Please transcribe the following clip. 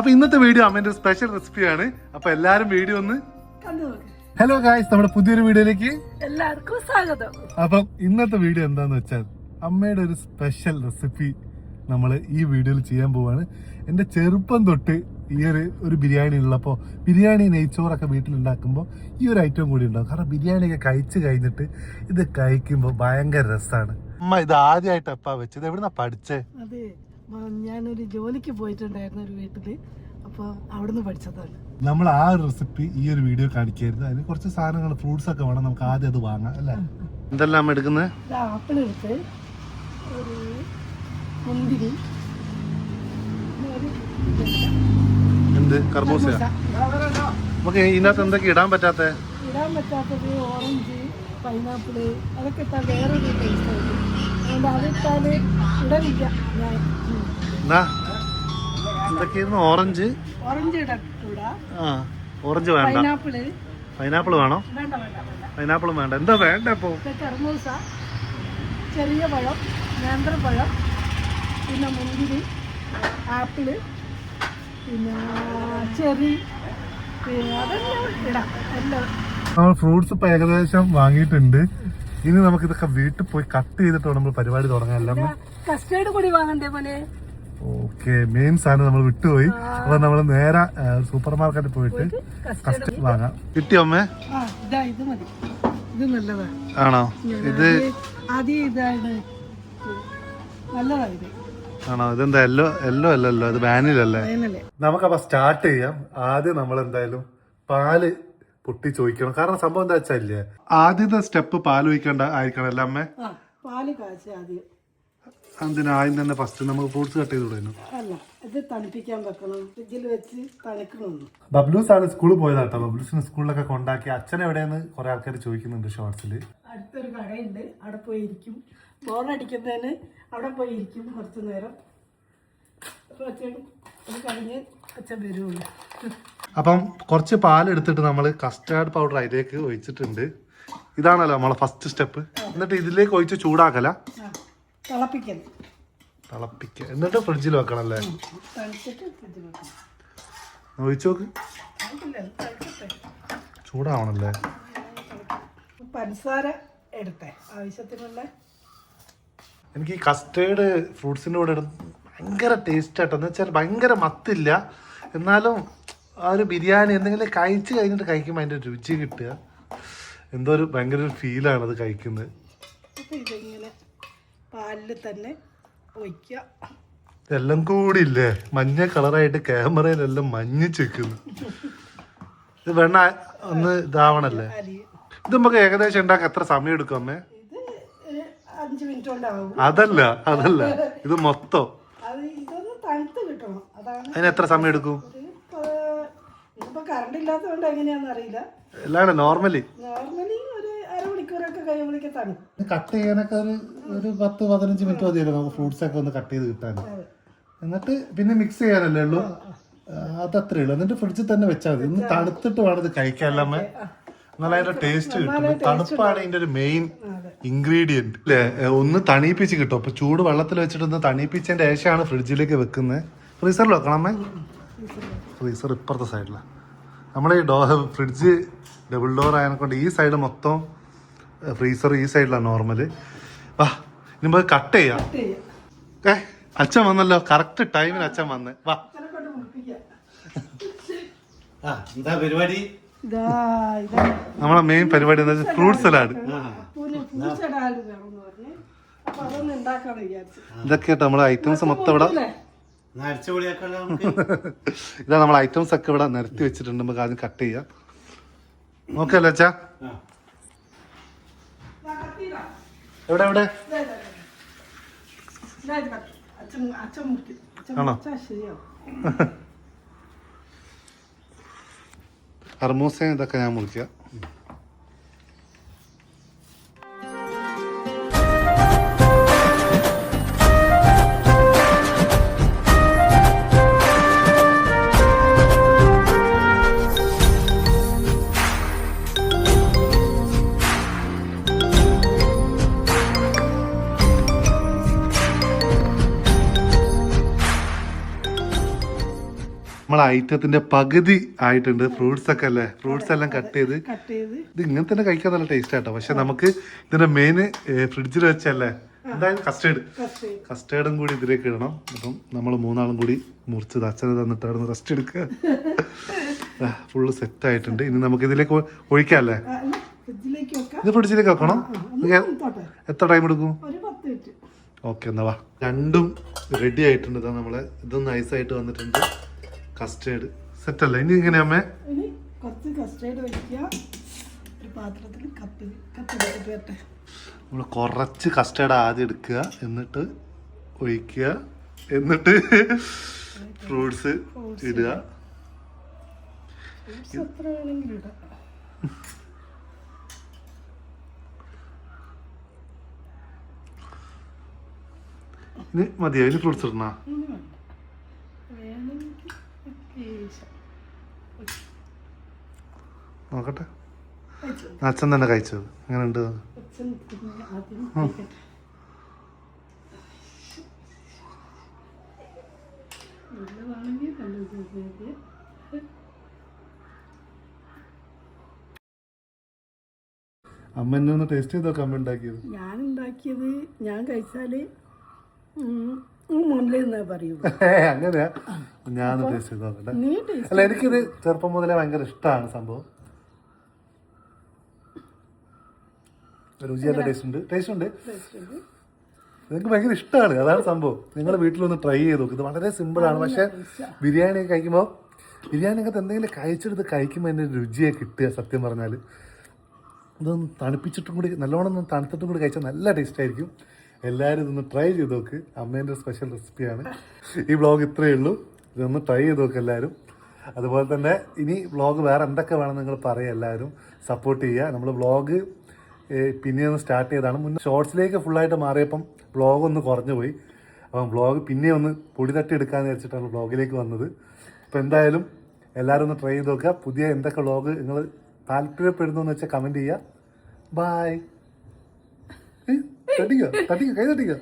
അപ്പൊ ഇന്നത്തെ വീഡിയോ അമ്മേന്റെ സ്പെഷ്യൽ റെസിപ്പിയാണ്. അപ്പൊ എല്ലാരും വീഡിയോ ഒന്ന് ഹലോ ഗായ്സ്, നമ്മുടെ പുതിയൊരു വീഡിയോയിലേക്ക് എല്ലാവർക്കും സ്വാഗതം. അപ്പം ഇന്നത്തെ വീഡിയോ എന്താന്ന് വെച്ചാൽ അമ്മയുടെ ഒരു സ്പെഷ്യൽ റെസിപ്പി നമ്മൾ ഈ വീഡിയോയിൽ ചെയ്യാൻ പോവാണ്. എന്റെ ചെറുപ്പം തൊട്ട് ഈ ഒരു ബിരിയാണി ഉള്ളപ്പോൾ ബിരിയാണി നെയ്ച്ചോറൊക്കെ വീട്ടിലുണ്ടാക്കുമ്പോൾ ഈ ഒരു ഐറ്റം കൂടി ഉണ്ടാവും. കാരണം ബിരിയാണിയൊക്കെ കഴിച്ച് കഴിഞ്ഞിട്ട് ഇത് കഴിക്കുമ്പോൾ ഭയങ്കര രസമാണ്. അമ്മ ഇത് ആദ്യമായിട്ട് എപ്പാ വെച്ചത്? എവിടുന്നാ പഠിച്ചേ? അതെ, ഞാനൊരു ജോലിക്ക് പോയിട്ടുണ്ടായിരുന്നു ഒരു വീട്ടില്, അപ്പൊ അവിടുന്ന് പഠിച്ചതാണ്. നമ്മൾ ആ ഒരു റെസിപ്പി ഈ ഒരു വീഡിയോ കാണിക്കരുത്. അതിന് കുറച്ച് സാധനങ്ങൾ ഫ്രൂട്ട്സ് ഒക്കെ വേണം, നമുക്ക് ആദ്യം അത് വാങ്ങാം അല്ലേ? എന്തെല്ലാം എടുക്കുന്നത്? ആപ്പിൾ എടുത്ത്, ഒരു മുന്തിരി, എന്ത് കർബൂസ? നമുക്ക് ഇതിനകത്ത് എന്തൊക്കെ ഇടാൻ പറ്റാത്ത? ഇടാൻ പറ്റാത്തത് ഓറഞ്ച്, പൈനാപ്പിള്, അതൊക്കെ ഇട്ടാൽ വേറൊരു ടേസ്റ്റ് ആയിരിക്കും. അതുകൊണ്ട് അതിട്ടാല് ഇടവില്ല. എന്തൊക്കെയായിരുന്നു? ഓറഞ്ച് ഇടൂടാ. ഓറഞ്ച് വേണ്ട. പൈനാപ്പിൾ വേണോ? വേണ്ട വേണ്ട വേണ്ട, പൈനാപ്പിളും വേണ്ട. എന്താ വേണ്ട? ഇപ്പോ കർമൂസ, ചെറിയ പഴം, നേന്ത്രപ്പഴം, പിന്നെ മുന്തിരി, ആപ്പിള്, പിന്നെ ചെറി, പിന്നെ അതെല്ലാം ഇടാം. എല്ലാം നമ്മൾ ഫ്രൂട്ട്സ് ഇപ്പൊ ഏകദേശം വാങ്ങിയിട്ടുണ്ട്. ഇനി നമുക്ക് ഇതൊക്കെ വീട്ടിൽ പോയി കട്ട് ചെയ്തിട്ട് നമ്മൾ പരിപാടി തുടങ്ങാം. കസ്റ്റേർഡ് പൊടി വാങ്ങണ്ടേ പോലെ? ഓക്കെ, മെയിൻ സാധനം നമ്മൾ വിട്ടുപോയി. അപ്പൊ നമ്മൾ നേരെ സൂപ്പർ മാർക്കറ്റിൽ പോയിട്ട് കസ്റ്റർഡ് വാങ്ങാം. കിട്ടിയോ അമ്മേ? ഇത് മതി, ഇത് നല്ലതാ. ആണോ? ഇത് ആദ്യം ഇതാണ് നല്ലതായത്. ആണോ? ഇതെന്താ യെല്ലോ അല്ലല്ലോ, ഇത് വാനിലല്ലേ? നമുക്കപ്പൊ സ്റ്റാർട്ട് ചെയ്യാം. ആദ്യം നമ്മൾ എന്തായാലും പാല് പൊട്ടി ചോദിക്കണം. കാരണം സംഭവം എന്താ വെച്ചാലേ, ആദ്യത്തെ സ്റ്റെപ്പ് പാൽ ഒഴിക്കേണ്ട ആയിരിക്കണം അല്ലേ അമ്മേ? പാല് കാച്ച ആദ്യം. അതിന് ആദ്യം തന്നെ ഫസ്റ്റ് നമുക്ക് ഫ്രൂട്ട്സ് കട്ട് ചെയ്ത് വിടുന്നു. അല്ല, ഇത് തണുപ്പിക്കാൻ വെക്കണം, ഫ്രിഡ്ജിൽ വെച്ച് തണുക്കണമെന്ന്. ബബ്ലൂസ് ആണ് സ്കൂളിൽ പോയതാട്ടോ. ബബ്ലൂസിന് സ്കൂളിലൊക്കെ കൊണ്ടാക്കി. അച്ഛൻ എവിടെയെന്ന് കുറെ ആൾക്കാർ ചോദിക്കുന്നുണ്ട് ഷോർട്സിൽ. അടുത്തൊരു കടയുണ്ട്, അവിടെ പോയിരിക്കും. ബോറടിക്കുന്നതിന് അവിടെ പോയിരിക്കും കുറച്ചു നേരം. അച്ഛൻ അത് കഴിഞ്ഞ് അച്ഛൻ വരുള്ളൂ. അപ്പം കുറച്ച് പാലെടുത്തിട്ട് നമ്മൾ കസ്റ്റാർഡ് പൗഡർ അതിലേക്ക് ഒഴിച്ചിട്ടുണ്ട്. ഇതാണല്ലോ നമ്മളെ ഫസ്റ്റ് സ്റ്റെപ്പ്. എന്നിട്ട് ഇതിലേക്ക് ഒഴിച്ച് ചൂടാക്കല, തിളപ്പിക്കുക. എന്നിട്ട് ഫ്രിഡ്ജിൽ വെക്കണം അല്ലേ? ഒഴിച്ചു നോക്ക്, ചൂടാവണല്ലേ? പഞ്ചസാര എടുത്തേ ആവശ്യത്തിനുള്ള. എനിക്ക് ഈ കസ്റ്റേർഡ് ഫ്രൂട്ട്സിൻ്റെ കൂടെ ഭയങ്കര ടേസ്റ്റ് ആട്ടോ. എന്ന് വെച്ചാൽ ഭയങ്കര മത്തില്ല, എന്നാലും ആ ഒരു ബിരിയാണി എന്തെങ്കിലും കഴിച്ച് കഴിഞ്ഞിട്ട് കഴിക്കുമ്പോൾ അതിൻ്റെ രുചി കിട്ടുക എന്തോ ഒരു ഭയങ്കര ഒരു ഫീലാണ് അത് കഴിക്കുന്നത്. അപ്പം ഇതിങ്ങനെ പാലിൽ തന്നെ ഒഴിക്കുക. എല്ലാം കൂടി ഇല്ലേ മഞ്ഞ കളറായിട്ട് ക്യാമറയിലെല്ലാം മഞ്ഞിച്ചെക്കുന്നു. ഇത് വെണ്ണ ഒന്ന് ഇതാവണല്ലേ? ഇത് നമുക്ക് ഏകദേശം ഉണ്ടാക്കാൻ എത്ര സമയം എടുക്കും അമ്മേ? ഇത് 5 മിനിറ്റ് കൊണ്ടാവും. അതല്ല ഇത് മൊത്തം ഇതൊന്ന് തണുത്ത് കിട്ടണം. അതാണ്. അതിന് എത്ര സമയം എടുക്കും? ഇപ്പൊ കറണ്ട് ഇല്ലാത്തതുകൊണ്ട് എങ്ങനെയാന്ന് അറിയില്ല. അല്ലാണ്ട് നോർമലി ഒരു അരമണിക്കൂറൊക്കെ കഴിയുമ്പോഴേക്ക് തണുക്കും. കട്ട് ചെയ്യാനൊക്കെ ഒരു 10-15 മിനിറ്റ് മതിയല്ലോ നമുക്ക് ഫ്രൂട്ട്സ് ഒക്കെ ഒന്ന് കട്ട് ചെയ്ത് കിട്ടാൻ. എന്നിട്ട് പിന്നെ മിക്സ് ചെയ്യാനല്ലേ ഉള്ളൂ, അതത്രേ ഉള്ളൂ. എന്നിട്ട് ഫ്രിഡ്ജിൽ തന്നെ വെച്ചാൽ മതി. ഒന്ന് തണുത്തിട്ട് വേണം ഇത് കഴിക്കാനല്ലേ അമ്മ? എന്നാലും അതിന്റെ ടേസ്റ്റ് കിട്ടും. തണുപ്പാണ് ഇതിന്റെ ഒരു മെയിൻ ഇൻഗ്രീഡിയന്റ് അല്ലേ? ഒന്ന് തണീപ്പിച്ച് കിട്ടും. അപ്പൊ ചൂട് വെള്ളത്തിൽ വെച്ചിട്ട് ഒന്ന് തണീപ്പിച്ചതിന്റെ ശേഷമാണ് ഫ്രിഡ്ജിലേക്ക് വെക്കുന്നത്. ഫ്രീസറിൽ വെക്കണം അമ്മേ? ഫ്രീസർ ഇപ്പുറത്തെ സൈഡിലാണ്. നമ്മൾ ഈ ഫ്രിഡ്ജ് ഡബിൾ ഡോർ ആയതിനെക്കൊണ്ട് ഈ സൈഡ് മൊത്തം ഫ്രീസർ, ഈ സൈഡിലാണ് നോർമല്. വാ ഇനി നമുക്ക് കട്ട് ചെയ്യാം. അച്ഛൻ വന്നല്ലോ, കറക്റ്റ് ടൈമിന് അച്ഛൻ വന്ന്. വാ, എന്താ പരിപാടി? നമ്മളെ മെയിൻ പരിപാടി എന്താ വെച്ചാൽ ഫ്രൂട്ട് സലാഡ്. ഇതൊക്കെയായിട്ട് നമ്മളെ ഐറ്റംസ് മൊത്തം ഇവിടെ ഇതാ നമ്മളെ ഐറ്റംസ് ഒക്കെ ഇവിടെ നിരത്തി വെച്ചിട്ടുണ്ട്. നമുക്ക് ആദ്യം കട്ട് ചെയ്യാം. നോക്കല്ലേ അച്ഛാ? എവിടെ എവിടെ ആണോ? കർമൂസയും ഇതൊക്കെ ഞാൻ മുറിക്കാം. നമ്മൾ നമ്മളെ ഐറ്റത്തിന്റെ പകുതി ആയിട്ടുണ്ട്. ഫ്രൂട്ട്സ് ഒക്കെ അല്ലേ, ഫ്രൂട്ട്സ് എല്ലാം കട്ട് ചെയ്ത് കട്ട് ചെയ്ത് ഇത് ഇങ്ങനെ തന്നെ കഴിക്കാൻ നല്ല ടേസ്റ്റ് ആട്ടോ. പക്ഷെ നമുക്ക് ഇതിന്റെ മെയിൻ ഫ്രിഡ്ജിൽ വെച്ചല്ലേ, എന്തായാലും കസ്റ്റേർഡും കൂടി ഇതിലേക്ക് ഇടണം. അപ്പം നമ്മൾ മൂന്നാളും കൂടി മുറിച്ചത് അച്ഛനെ തന്നിട്ട് അവിടെ നിന്ന് റെസ്റ്റ് എടുക്കുക. ഫുള്ള് സെറ്റ് ആയിട്ടുണ്ട്. ഇനി നമുക്ക് ഇതിലേക്ക് ഒഴിക്കാല്ലേ, ഫ്രിഡ്ജിലേക്ക് വെക്കാം. ഇത് ഫ്രിഡ്ജിലേക്ക് വെക്കണം. തോട്ടെ എത്ര ടൈം എടുക്കും? ഒരു 10 മിനിറ്റ്. ഓക്കെ, എന്നാ വാ. രണ്ടും റെഡി ആയിട്ടുണ്ട്. ഇതാ നമ്മളെ ഇതൊന്ന് ഐസായിട്ട് വന്നിട്ടുണ്ട്. കസ്റ്റേർഡ് സെറ്റ് അല്ലേ? ഇനി ഇങ്ങനെ അമ്മേ ഇനി കുറച്ച് കസ്റ്റേർഡ് ഒഴിക്കുക. ഒരു പാത്രത്തിൽ കപ്പ് എടുത്തിട്ട് വരട്ടെ. നമ്മൾ കുറച്ച് കസ്റ്റേർഡ് ആദ്യം എടുക്കുക, എന്നിട്ട് ഒഴിക്കുക, എന്നിട്ട് ഫ്രൂട്ട്സ് ഇടുക. എത്ര വേണമെങ്കിലും ഇടാം. ഇനി മതിയോ? ഇനി ഫ്രൂട്ട്സ് ഇടണ? ഇനി വേണ്ട, വേണമെങ്കിൽ ലേശം നോക്കട്ടെ. കഴിച്ചു. അച്ഛൻ തന്നെ കഴിച്ചത് അങ്ങനെ ഉണ്ട്. അച്ഛൻ പിന്നെ ആദ്യം കഴിക്കട്ടെ. നല്ലതാണെങ്കിൽ നല്ലത്. അമ്മ എന്നെ ഒന്ന് ടേസ്റ്റ് ചെയ്തോക്കെ അമ്മ ഉണ്ടാക്കിയത്. ഞാൻ ഉണ്ടാക്കിയത് ഞാൻ കഴിച്ചാല് മുന്നിൽ നിന്നേ പറയൂ. അങ്ങനെയാ? ഞാൻ ടേസ്റ്റ് ചെയ്ത് നോക്കട്ടെ. നീ ടേസ്റ്റ് അല്ല, എനിക്കിത് ചെറുപ്പം മുതലേ ഭയങ്കര ഇഷ്ടമാണ് സംഭവം. രുചിയുള്ള ടേസ്റ്റ് ഉണ്ട്. നിങ്ങൾക്ക് ഭയങ്കര ഇഷ്ടമാണ്, അതാണ് സംഭവം. നിങ്ങൾ വീട്ടിലൊന്ന് ട്രൈ ചെയ്ത് നോക്കും. ഇത് വളരെ സിമ്പിളാണ്. പക്ഷെ ബിരിയാണി കഴിക്കുമ്പോൾ ബിരിയാണിക്കകത്ത് എന്തെങ്കിലും കഴിച്ചെടുത്ത് കഴിക്കുമ്പോൾ അതിൻ്റെ രുചിയെ കിട്ടുക. സത്യം പറഞ്ഞാൽ ഇതൊന്ന് തണുപ്പിച്ചിട്ടും കൂടി, നല്ലോണം ഒന്ന് തണുത്തിട്ടും കൂടി കഴിച്ചാൽ നല്ല ടേസ്റ്റ് ആയിരിക്കും. എല്ലാവരും ഇതൊന്ന് ട്രൈ ചെയ്ത് നോക്ക്. അമ്മേൻ്റെ സ്പെഷ്യൽ റെസിപ്പിയാണ്. ഈ വ്ളോഗ് ഇത്രയേ ഉള്ളൂ. ഇതൊന്ന് ട്രൈ ചെയ്ത് നോക്ക് എല്ലാവരും. അതുപോലെ തന്നെ ഇനി വ്ളോഗ് വേറെ എന്തൊക്കെ വേണം നിങ്ങൾ പറയുക. എല്ലാവരും സപ്പോർട്ട് ചെയ്യുക. നമ്മൾ വ്ളോഗ് പിന്നെ ഒന്ന് സ്റ്റാർട്ട് ചെയ്തതാണ്. മുന്നേ ഷോർട്സിലേക്ക് ഫുള്ളായിട്ട് മാറിയപ്പം വ്ളോഗ് ഒന്ന് കുറഞ്ഞു പോയി. അപ്പം വ്ളോഗ് പിന്നെ ഒന്ന് പൊടി തട്ടി എടുക്കാമെന്ന് വെച്ചിട്ടാണ് വ്ളോഗിലേക്ക് വന്നത്. അപ്പോൾ എന്തായാലും എല്ലാവരും ഒന്ന് ട്രൈ ചെയ്ത് നോക്കുക. പുതിയ എന്തൊക്കെ വ്ളോഗ് നിങ്ങൾ താല്പര്യപ്പെടുന്നു എന്ന് വെച്ചാൽ കമൻറ്റ് ചെയ്യുക. ബായ്. തട്ടിക്കോ, കൈ തട്ടിക്കോ.